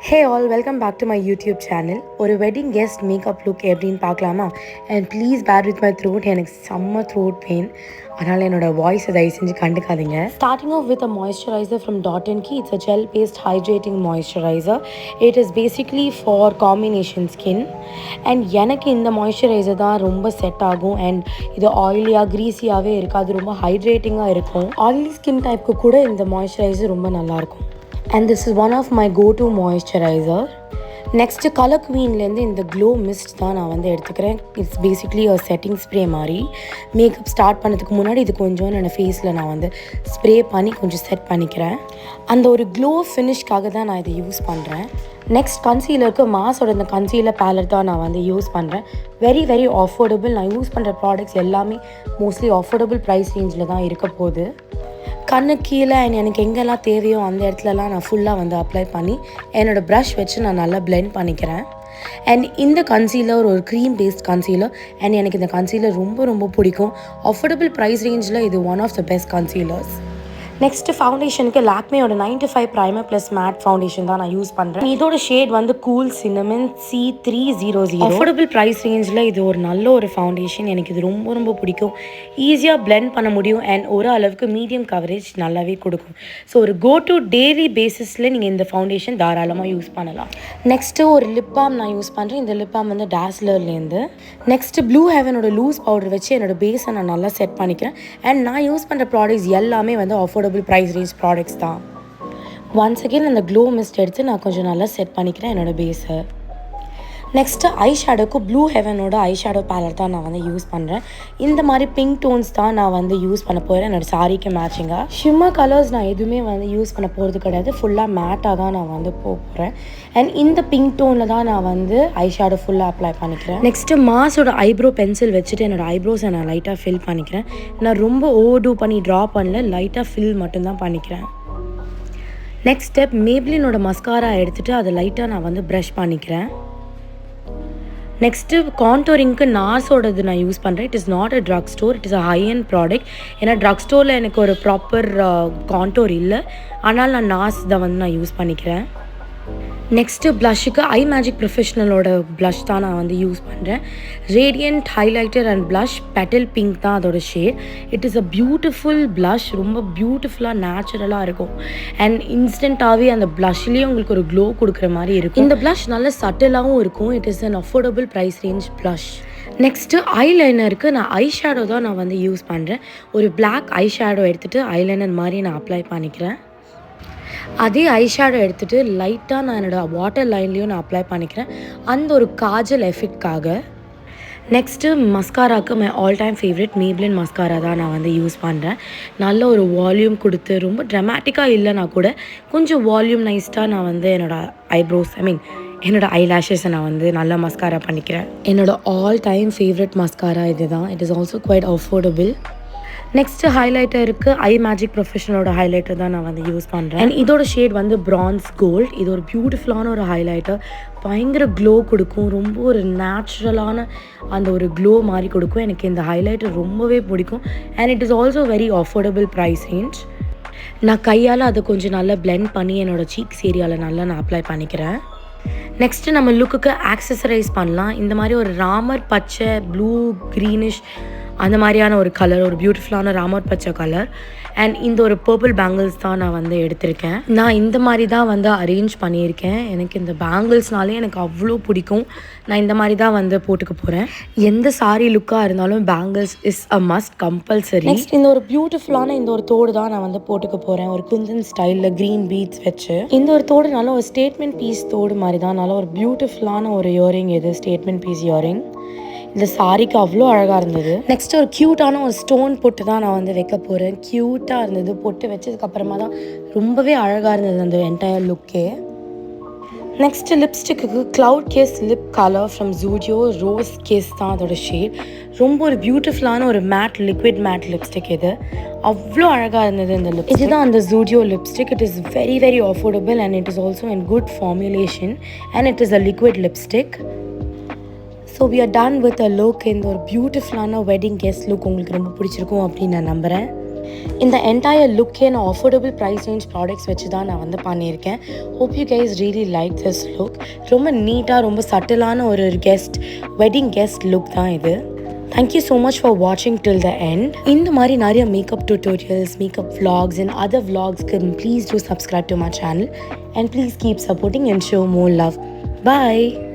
Hey all, welcome back to my YouTube channel. ஒரு wedding guest makeup look எப்படின்னு பார்க்கலாமா? And please bear with my throat. எனக்கு செம்ம throat pain. அதனால் என்னோட வாய்ஸை தயவு செஞ்சு கண்டுக்காதீங்க. Starting off with a moisturizer from Dot & Key. It's a gel-based hydrating moisturizer. It is basically for combination skin. And எனக்கு இந்த moisturizer தான் ரொம்ப செட் ஆகும். And இது ஆயிலியாக க்ரீஸியாகவே இருக்காது, ரொம்ப ஹைட்ரேட்டிங்காக இருக்கும். ஆயிலி ஸ்கின் டைப்புக்கு கூட இந்த moisturizer ரொம்ப நல்லாயிருக்கும். And this is one of my go-to moisturizer. Next Color Queenலேருந்து இந்த க்ளோ மிஸ்ட் தான் நான் வந்து எடுத்துக்கிறேன். இட்ஸ் பேசிக்லி ஒரு செட்டிங் ஸ்ப்ரே மாதிரி. மேக்கப் ஸ்டார்ட் பண்ணதுக்கு முன்னாடி இது கொஞ்சம் என்னோடய ஃபேஸில் நான் வந்து ஸ்ப்ரே பண்ணி கொஞ்சம் செட் பண்ணிக்கிறேன். அந்த ஒரு க்ளோ ஃபினிஷ்காக தான் நான் இதை யூஸ் பண்ணுறேன். நெக்ஸ்ட் கன்சீலருக்கு மாஸோட இந்த கன்சீலர் பேலட் தான் நான் வந்து யூஸ் பண்ணுறேன். Very affordable. நான் யூஸ் பண்ணுற ப்ராடக்ட்ஸ் எல்லாமே மோஸ்ட்லி அஃபோர்டபுள் ப்ரைஸ் ரேஞ்சில் தான் இருக்க போகுது. கண்ணு கீழே எனக்கு எங்கெல்லாம் தேவையோ அந்த இடத்துலலாம் நான் ஃபுல்லாக வந்து அப்ளை பண்ணி என்னோடய ப்ரஷ் வச்சு நான் நல்லா பிளெண்ட் பண்ணிக்கிறேன். அண்ட் இந்த கன்சீலர் ஒரு க்ரீம் பேஸ்ட் கன்சீலர். அண்ட் எனக்கு இந்த கன்சீலர் ரொம்ப பிடிக்கும். அஃபோர்டபுள் ப்ரைஸ் ரேஞ்சில் இது one of the best concealers. Next ஃபவுண்டேஷனுக்கு லாக்மேயோட 95 ப்ரைமர் ப்ளஸ் மேட் ஃபவுண்டேஷன் தான் நான் யூஸ் பண்ணுறேன். இதோட ஷேட் வந்து cool cinnamon C300. Affordable price ரேஞ்சில் இது ஒரு நல்ல ஒரு ஃபவுண்டேஷன். எனக்கு இது ரொம்ப பிடிக்கும். ஈஸியாக பிளெண்ட் பண்ண முடியும் அண்ட் ஒரு அளவுக்கு மீடியம் கவரேஜ் நல்லாவே கொடுக்கும். ஸோ ஒரு கோ டு டெய்லி பேசிஸில் நீங்கள் இந்த ஃபவுண்டேஷன் தாராளமாக யூஸ் பண்ணலாம். நெக்ஸ்ட்டு ஒரு லிப் பாம் நான் யூஸ் பண்ணுறேன். இந்த லிப் பாம் வந்து டாஸ்லர்லேருந்து. நெக்ஸ்ட்டு ப்ளூ ஹெவனோட லூஸ் பவுடர் வச்சு என்னோடய பேஸை நான் நல்லா செட் பண்ணிக்கிறேன். அண்ட் நான் யூஸ் பண்ணுற ப்ராடக்ட்ஸ் எல்லாமே வந்து அஃபோர்டபுள் ப்ரைஸ் ரேஞ்ச் ப்ராடக்ட்ஸ் தான். ஒன்ஸ் அகெயின் அந்த க்ளோ மிஸ்ட் எடுத்து நான் கொஞ்சம் நல்லா செட் பண்ணிக்கிறேன் என்னோடய பேஸை. நெக்ஸ்ட்டு ஐ ஷேடோக்கு ப்ளூ ஹெவனோட ஐ ஷேடோ பேலட் தான் நான் வந்து யூஸ் பண்ணுறேன். இந்த மாதிரி பிங்க் டோன்ஸ் தான் நான் வந்து யூஸ் பண்ண போகிறேன் என்னோடய சாரிக்கு மேட்சிங்காக. ஷிம்மர் கலர்ஸ் நான் எதுவுமே வந்து யூஸ் பண்ண போகிறது கிடையாது. ஃபுல்லாக மேட்டாக தான் நான் வந்து போகிறேன். அண்ட் இந்த பிங்க் டோனில் தான் நான் வந்து ஐ ஷேடோ ஃபுல்லாக அப்ளை பண்ணிக்கிறேன். நெக்ஸ்ட்டு மாஸோட ஐப்ரோ பென்சில் வச்சுட்டு என்னோடய ஐப்ரோஸை நான் லைட்டாக ஃபில் பண்ணிக்கிறேன். நான் ரொம்ப ஓவர்டூ பண்ணி ட்ரா பண்ணல, லைட்டாக ஃபில் மட்டும்தான் பண்ணிக்கிறேன். நெக்ஸ்ட் ஸ்டெப் மேப்ளினோட மஸ்காரா எடுத்துகிட்டு அதை லைட்டாக நான் வந்து ப்ரஷ் பண்ணிக்கிறேன். நெக்ஸ்ட்டு கான்டோரிங்க்கு நார்ஸோடது நான் யூஸ் பண்ணுறேன். It is not a drug store, it is a high end product. ஏன்னா ட்ரக் ஸ்டோரில் எனக்கு ஒரு ப்ராப்பர் கான்டோர் இல்லை, ஆனால் நான் நார்ஸ் தான் வந்து நான் யூஸ் பண்ணிக்கிறேன். நெக்ஸ்ட்டு ப்ளஷ்ஷுக்கு ஐ மேஜிக் ப்ரொஃபஷ்னலோட ப்ளஷ் தான் நான் வந்து யூஸ் பண்ணுறேன். Radiant highlighter and blush petal pink தான் அதோட shade. It is a beautiful blush. ரொம்ப பியூட்டிஃபுல்லாக நேச்சுரலாக இருக்கும். அண்ட் இன்ஸ்டண்ட்டாகவே அந்த ப்ளஷ்லேயே உங்களுக்கு ஒரு க்ளோ கொடுக்குற மாதிரி இருக்கும். இந்த ப்ளஷ் நல்ல சட்டிலாகவும் இருக்கும். It is an affordable price range blush. Next ஐலைனருக்கு நான் ஐ ஷேடோ தான் நான் வந்து யூஸ் பண்ணுறேன். ஒரு பிளாக் ஐ ஷேடோ எடுத்துகிட்டு ஐலைனர் மாதிரி நான் அப்ளை பண்ணிக்கிறேன். அதே ஐ ஷேடோ எடுத்துகிட்டு லைட்டாக நான் என்னோடய வாட்டர் லைன்லேயும் நான் அப்ளை பண்ணிக்கிறேன், அந்த ஒரு காஜல் எஃபெக்ட்காக. நெக்ஸ்ட்டு மஸ்காராக்கு my all time favourite Maybelline mascara தான் நான் வந்து யூஸ் பண்ணுறேன். நல்ல ஒரு வால்யூம் கொடுத்து ரொம்ப ட்ராமேட்டிக்காக இல்லைனா கூட கொஞ்சம் வால்யூம்னைஸ்டாக நான் வந்து என்னோடய ஐப்ரோஸ் என்னோடய ஐலாஷஸை நான் வந்து நல்லா மஸ்காரா பண்ணிக்கிறேன். என்னோடய ஆல் டைம் ஃபேவரட் மஸ்காரா இது தான். It is also quite affordable. Next ஹைலைட்டருக்கு ஐ மேஜிக் ப்ரொஃபஷனலோட ஹைலைட்டர் தான் நான் வந்து யூஸ் பண்ணுறேன். அண்ட் இதோட ஷேட் வந்து பிரான்ஸ் கோல்ட். இது ஒரு பியூட்டிஃபுல்லான ஒரு ஹைலைட்டர். பயங்கர க்ளோ கொடுக்கும். ரொம்ப ஒரு நேச்சுரலான அந்த ஒரு க்ளோ மாதிரி கொடுக்கும். எனக்கு இந்த ஹைலைட்டர் ரொம்பவே பிடிக்கும். And it is also very affordable price range. நான் கையால் அதை கொஞ்சம் நல்லா பிளெண்ட் பண்ணி என்னோடய சீக்ஸ் ஏரியாவில் நல்லா நான் அப்ளை பண்ணிக்கிறேன். நெக்ஸ்ட்டு நம்ம லுக்குக்கு ஆக்சசரைஸ் பண்ணலாம். இந்த மாதிரி ஒரு ராமர் பச்சை ப்ளூ க்ரீனிஷ் அந்த மாதிரியான ஒரு கலர், ஒரு பியூட்டிஃபுல்லான ராமர் பச்சை கலர். அண்ட் இந்த ஒரு பர்பிள் பேங்கிள்ஸ் தான் நான் வந்து எடுத்திருக்கேன். நான் இந்த மாதிரி தான் வந்து அரேஞ்ச் பண்ணியிருக்கேன். எனக்கு இந்த பேங்கிள்ஸ்னாலே எனக்கு அவ்வளோ பிடிக்கும். நான் இந்த மாதிரி தான் வந்து போட்டுக்க போகிறேன். எந்த சாரி லுக்காக இருந்தாலும் bangles is a must, compulsory. Next இந்த ஒரு பியூட்டிஃபுல்லான இந்த ஒரு தோடு தான் நான் வந்து போட்டுக்க போகிறேன். ஒரு குந்தன் ஸ்டைலில் க்ரீன் பீட்ஸ் வச்சு இந்த ஒரு தோடு நல்ல ஒரு ஸ்டேட்மெண்ட் பீஸ் தோடு மாதிரி தான். நல்ல ஒரு பியூட்டிஃபுல்லான ஒரு இயரிங். இது ஸ்டேட்மெண்ட் பீஸ் இயரிங். இந்த சாரிக்கு அவ்வளோ அழகாக இருந்தது. நெக்ஸ்ட் ஒரு க்யூட்டான ஒரு ஸ்டோன் பொட்டு தான் நான் வந்து வைக்க போகிறேன். க்யூட்டாக இருந்தது. பொட்டு வச்சதுக்கப்புறமா தான் ரொம்பவே அழகாக இருந்தது அந்த என்டையர் லுக்கே. நெக்ஸ்ட்டு லிப்ஸ்டிக்கு cloud kiss lip colour from Zudio rose kiss தான் அதோட ஷேட். ரொம்ப ஒரு பியூட்டிஃபுல்லான ஒரு மேட் லிக்விட் மேட் லிப்ஸ்டிக். இது அவ்வளோ அழகாக இருந்தது இந்த லிப். இதுதான் அந்த Zudio lipstick. It is very affordable and it is also in good formulation and it is a liquid lipstick. So we are done with a look. இந்த ஒரு பியூட்டிஃபுல்லான வெட்டிங் கெஸ்ட் லுக் உங்களுக்கு ரொம்ப பிடிச்சிருக்கும் அப்படின்னு நான் நம்புகிறேன். இந்த என்டையர் லுக் நான் அஃபோர்டபுள் ப்ரைஸ் ரேஞ்ச் ப்ராடக்ட்ஸ் வச்சு தான் நான் வந்து பண்ணியிருக்கேன். Hope you guys really like this look. ரொம்ப நீட்டாக ரொம்ப சட்டிலான ஒரு வெட்டிங் கெஸ்ட் லுக் தான் இது. Thank you so much for watching till the end. இந்த மாதிரி நிறைய makeup tutorials, makeup vlogs and other vlogs, please do subscribe to my channel and please keep supporting and show more love. Bye.